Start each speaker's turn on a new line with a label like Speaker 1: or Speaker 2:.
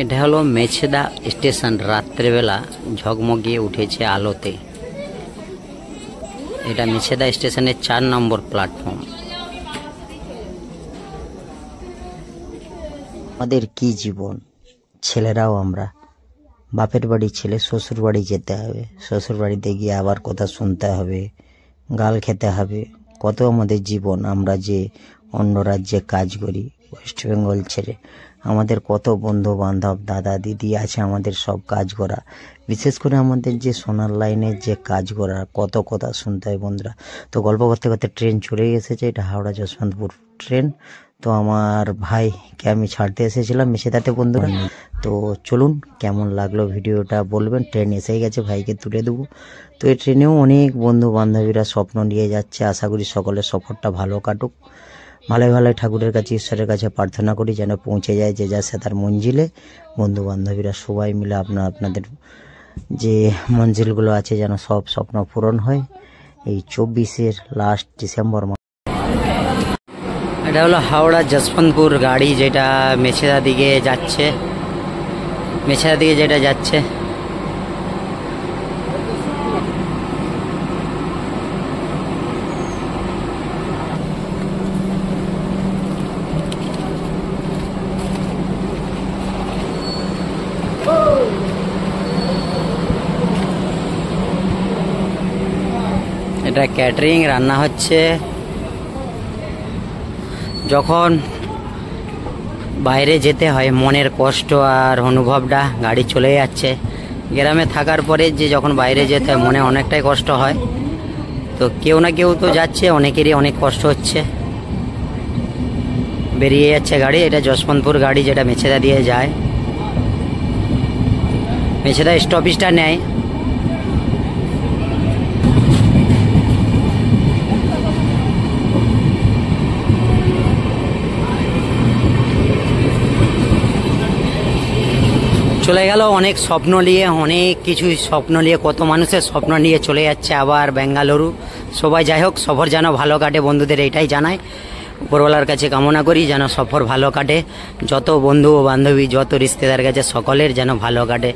Speaker 1: এটা হলো মেছেদা স্টেশন। রাত্রেবেলা ঝগমগিয়ে উঠেছে আলোতে। এটা মেছেদা স্টেশনের 4 নম্বর প্ল্যাটফর্ম।
Speaker 2: আমাদের কি জীবন, ছেলেরাও আমরা। বাপের বাড়ি ছেলে শ্বশুর বাড়ি যেতে হবে, শ্বশুর বাড়িতে গিয়ে আবার কথা শুনতে হবে, গাল খেতে হবে। কত আমাদের জীবন। আমরা যে অন্য রাজ্যে কাজ করি, ওয়েস্ট বেঙ্গল ছেড়ে, আমাদের কত বন্ধু বান্ধব দাদা দিদি আছে আমাদের সব কাজ করা। বিশেষ করে আমাদের যে সোনার লাইনের যে কাজ করা, কত কথা শুনতে হয় বন্ধুরা। তো গল্প করতে করতে ট্রেন চলে এসেছে। এটা হাওড়া যশবন্তপুর ট্রেন। তো আমার ভাইকে আমি ছাড়তে এসেছিলাম মেছেদাতে বন্ধুরা। তো চলুন, কেমন লাগলো ভিডিওটা বলবেন। ট্রেন এসেই গেছে, ভাইকে তুলে দেবো। তো এই ট্রেনেও অনেক বন্ধু বান্ধবীরা স্বপ্ন নিয়ে যাচ্ছে। আশা করি সকলের সফরটা ভালো কাটুক। ভালোই ভালোই ঠাকুরের কাছে, ঈশ্বরের কাছে প্রার্থনা করি যেন পৌঁছে যায় যে যার সে তার মঞ্জিলে। বন্ধু বান্ধবীরা সবাই মিলে আপনাদের যে মঞ্জিলগুলো আছে যেন সব স্বপ্ন পূরণ হয় এই 24-এর লাস্ট ডিসেম্বর মাস।
Speaker 1: এটা হলো হাওড়া যশবন্তপুর গাড়ি, যেটা মেছেদা দিকে যাচ্ছে। এটা ক্যাটারিং রান্না হচ্ছে। যখন বাইরে যেতে হয় মনের কষ্ট আর অনুভবটা গাড়ি চলে যাচ্ছে। গ্রামে থাকার পরে যে যখন বাইরে যেতে হয় মনে অনেকটাই কষ্ট হয়। তো কেউ না কেউ তো যাচ্ছে, অনেকেরই অনেক কষ্ট হচ্ছে। বেরিয়ে যাচ্ছে গাড়ি। এটা যশবন্তপুর গাড়ি, যেটা মেছেদা দিয়ে যায়। মেছেদা স্টপেজটা নেয়। চলে গেল অনেক স্বপ্ন নিয়ে, অনেক কিছু স্বপ্ন নিয়ে, কত মানুষের স্বপ্ন নিয়ে চলে যাচ্ছে আবার বেঙ্গালুরু। সবাই যাই হোক, সফর যেন ভালো কাটে বন্ধুদের, এইটাই জানাই। উপরওয়ালার কাছে কামনা করি যেন সফর ভালো কাটে। যত বন্ধু ও বান্ধবী, যত রিশতেদার কাছে সকলের যেন ভালো কাটে।